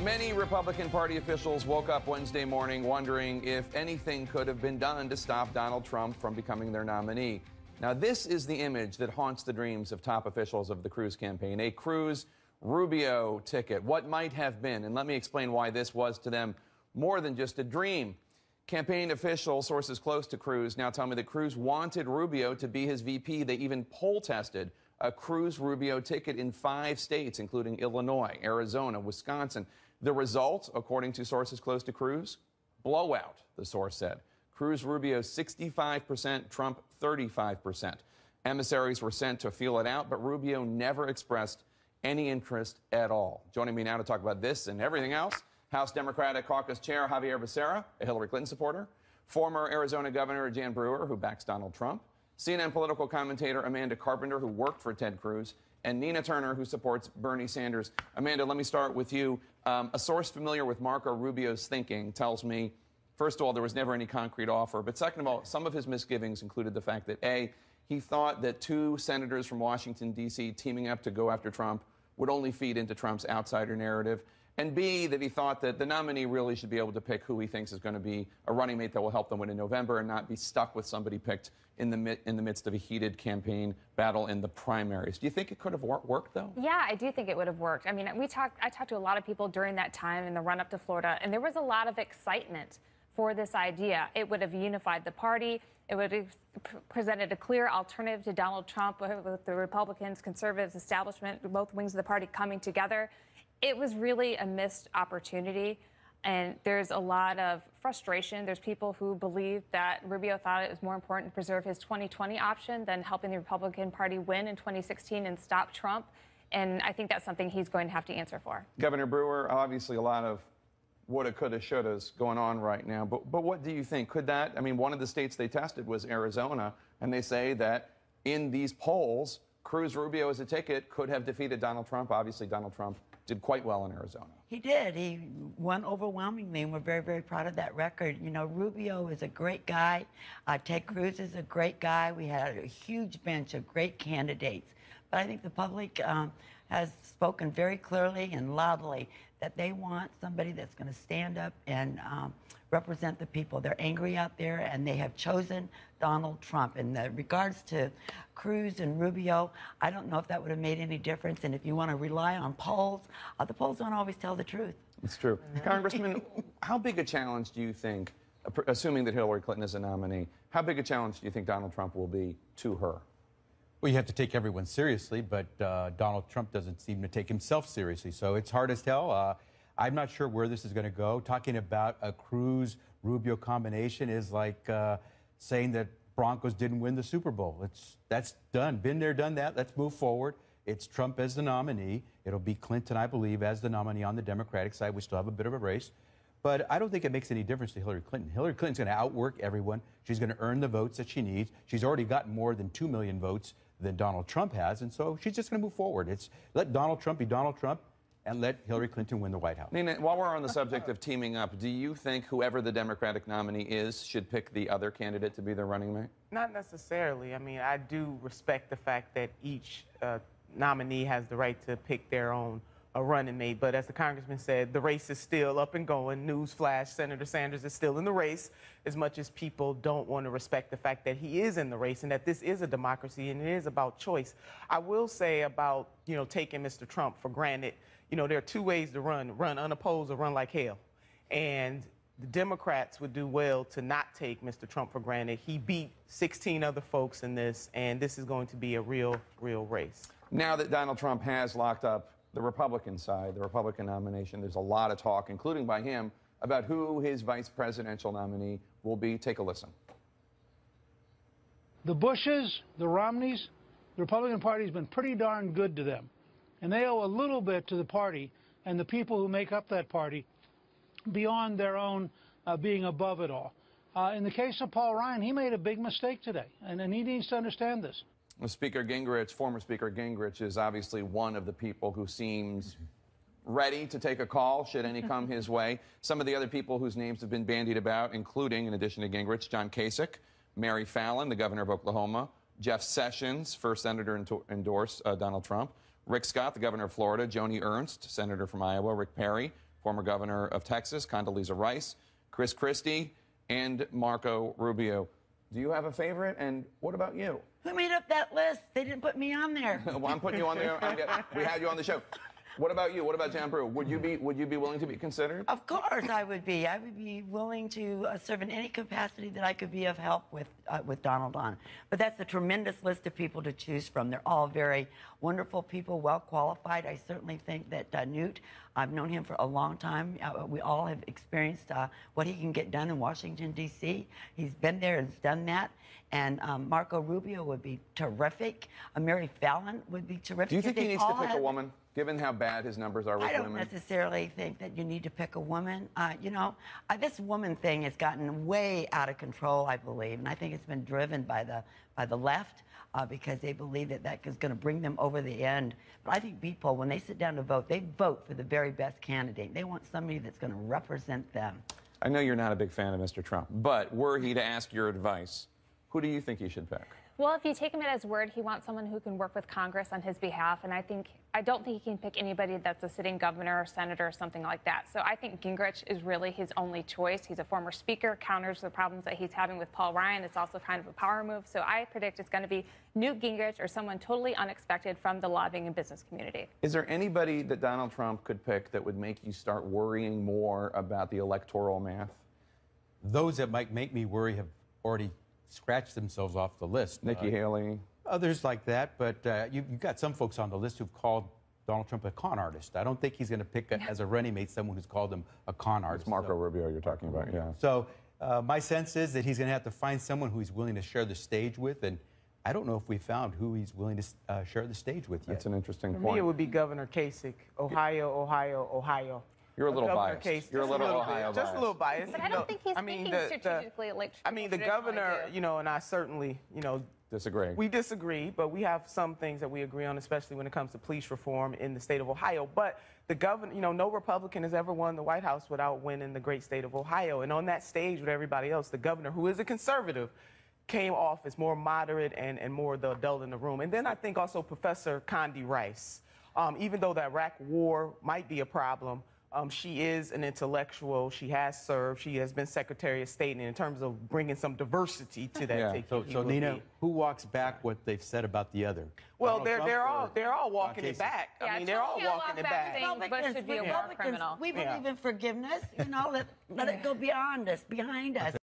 Many Republican Party officials woke up Wednesday morning wondering if anything could have been done to stop Donald Trump from becoming their nominee. Now, this is the image that haunts the dreams of top officials of the Cruz campaign, a Cruz Rubio ticket, what might have been. And let me explain why this was to them more than just a dream. Campaign official sources close to Cruz now tell me that Cruz wanted Rubio to be his VP. They even poll tested a Cruz Rubio ticket in 5 states, including Illinois, Arizona, Wisconsin. The result, according to sources close to Cruz, blowout, the source said. Cruz Rubio 65%, Trump 35%. Emissaries were sent to feel it out, but Rubio never expressed any interest at all. Joining me now to talk about this and everything else, House Democratic Caucus Chair Javier Becerra, a Hillary Clinton supporter, former Arizona Governor Jan Brewer, who backs Donald Trump, CNN political commentator Amanda Carpenter, who worked for Ted Cruz, and Nina Turner, who supports Bernie Sanders. Amanda, let me start with you. A source familiar with Marco Rubio's thinking tells me, first of all, there was never any concrete offer. But second of all, some of his misgivings included the fact that, A, he thought that 2 senators from Washington, D.C. teaming up to go after Trump would only feed into Trump's outsider narrative. And B, that he thought that the nominee really should be able to pick who he thinks is going to be a running mate that will help them win in November and not be stuck with somebody picked in the midst of a heated campaign battle in the primaries. Do you think it could have worked, though? Yeah, I do think it would have worked. I mean, I talked to a lot of people during that time in the run-up to Florida, and there was a lot of excitement for this idea. It would have unified the party. It would have presented a clear alternative to Donald Trump with the Republicans, conservatives, establishment, both wings of the party coming together. It was really a missed opportunity, and there's a lot of frustration. There's people who believe that Rubio thought it was more important to preserve his 2020 option than helping the Republican Party win in 2016 and stop Trump, and I think that's something he's going to have to answer for. Governor Brewer, obviously a lot of woulda, coulda, shouldas going on right now, but what do you think? Could that, I mean, one of the states they tested was Arizona, and they say that in these polls, Cruz Rubio as a ticket could have defeated Donald Trump. Obviously, Donald Trump did quite well in Arizona. He did. He won overwhelmingly, and we're very, very proud of that record. You know, Rubio is a great guy. Ted Cruz is a great guy. We had a huge bench of great candidates. But I think the public has spoken very clearly and loudly that they want somebody that's going to stand up and represent the people. They're angry out there, and they have chosen Donald Trump. In regards to Cruz and Rubio, I don't know if that would have made any difference. And if you want to rely on polls, the polls don't always tell the truth. It's true. Congressman, how big a challenge do you think, assuming that Hillary Clinton is a nominee, how big a challenge do you think Donald Trump will be to her? Well, you have to take everyone seriously, but Donald Trump doesn't seem to take himself seriously. So it's hard as hell. I'm not sure where this is going to go. Talking about a Cruz-Rubio combination is like saying that Broncos didn't win the Super Bowl. That's done. Been there, done that. Let's move forward. It's Trump as the nominee. It'll be Clinton, I believe, as the nominee on the Democratic side. We still have a bit of a race. But I don't think it makes any difference to Hillary Clinton. Hillary Clinton's going to outwork everyone. She's going to earn the votes that she needs. She's already gotten more than 2 million votes than Donald Trump has, and so she's just going to move forward. It's let Donald Trump be Donald Trump and let Hillary Clinton win the White House. Nina, while we're on the subject of teaming up, do you think whoever the Democratic nominee is should pick the other candidate to be their running mate? Not necessarily. I mean, I do respect the fact that each nominee has the right to pick their own running mate, but as the congressman said, the race is still up and going. Newsflash, Senator Sanders is still in the race, as much as people don't want to respect the fact that he is in the race and that this is a democracy and it is about choice. I will say about, taking Mr. Trump for granted, there are 2 ways to run unopposed or run like hell. And the Democrats would do well to not take Mr. Trump for granted. He beat 16 other folks in this, and this is going to be a real race. Now that Donald Trump has locked up the Republican side, the Republican nomination, there's a lot of talk, including by him, about who his vice presidential nominee will be. Take a listen. The Bushes, the Romneys, the Republican Party has been pretty darn good to them. And they owe a little bit to the party and the people who make up that party beyond their own being above it all. In the case of Paul Ryan, he made a big mistake today, and he needs to understand this. Speaker Gingrich, former Speaker Gingrich, is obviously one of the people who seems ready to take a call should any come his way. Some of the other people whose names have been bandied about, including, in addition to Gingrich, John Kasich, Mary Fallin, the governor of Oklahoma, Jeff Sessions, first senator to endorse Donald Trump, Rick Scott, the governor of Florida, Joni Ernst, senator from Iowa, Rick Perry, former governor of Texas, Condoleezza Rice, Chris Christie, and Marco Rubio. Do you have a favorite, and what about you? Who made up that list? They didn't put me on there. Well, I'm putting you on there. We had you on the show. What about you? What about Jan Brew? Would you be willing to be considered? Of course I would be. I would be willing to serve in any capacity that I could be of help with Donald on. But that's a tremendous list of people to choose from. They're all very wonderful people, well qualified. I certainly think that Newt, I've known him for a long time. We all have experienced what he can get done in Washington, D.C. He's been there and done that. And Marco Rubio would be terrific. Mary Fallon would be terrific. Do you think he needs to pick a woman, given how bad his numbers are with women? I don't necessarily think that you need to pick a woman. You know, this woman thing has gotten way out of control, I believe, and I think it's been driven by the left because they believe that is going to bring them over the end. But I think people, when they sit down to vote, they vote for the very best candidate. They want somebody that's going to represent them. I know you're not a big fan of Mr. Trump, but were he to ask your advice, who do you think he should pick? Well, if you take him at his word, he wants someone who can work with Congress on his behalf. And I don't think he can pick anybody that's a sitting governor or senator or something like that. So I think Gingrich is really his only choice. He's a former speaker, counters the problems that he's having with Paul Ryan. It's also kind of a power move. So I predict it's going to be Newt Gingrich or someone totally unexpected from the lobbying and business community. Is there anybody that Donald Trump could pick that would make you start worrying more about the electoral math? Those that might make me worry have already scratched themselves off the list. Nikki Haley. Others like that, but you've got some folks on the list who've called Donald Trump a con artist. I don't think he's going to pick as a running mate someone who's called him a con artist. It's Marco Rubio you're talking about, yeah. So my sense is that he's going to have to find someone who he's willing to share the stage with, and I don't know if we found who he's willing to share the stage with yet. That's an interesting For point. me, it would be Governor Kasich, Ohio. You're a little Governor biased. Kasich, You're a little Ohio biased. Just a little biased. But I don't think he's thinking strategically like the governor, do. you know, and I certainly, you know, Disagree. we disagree, but we have some things that we agree on, especially when it comes to police reform in the state of Ohio. But the governor, you know, no Republican has ever won the White House without winning the great state of Ohio. And on that stage with everybody else, the governor, who is a conservative, came off as more moderate and more the adult in the room. And then I think also Professor Condi Rice, even though the Iraq war might be a problem, she is an intellectual. She has served. She has been Secretary of State. And in terms of bringing some diversity to that, Yeah. So Nina, who walks back what they've said about the other? Well, Donald they're all walking it Kasich? back. Yeah, I mean, they're all Trump can't walking walk it back back. saying Bush should be a war criminal. We believe in forgiveness. You know, let it go beyond us, behind us.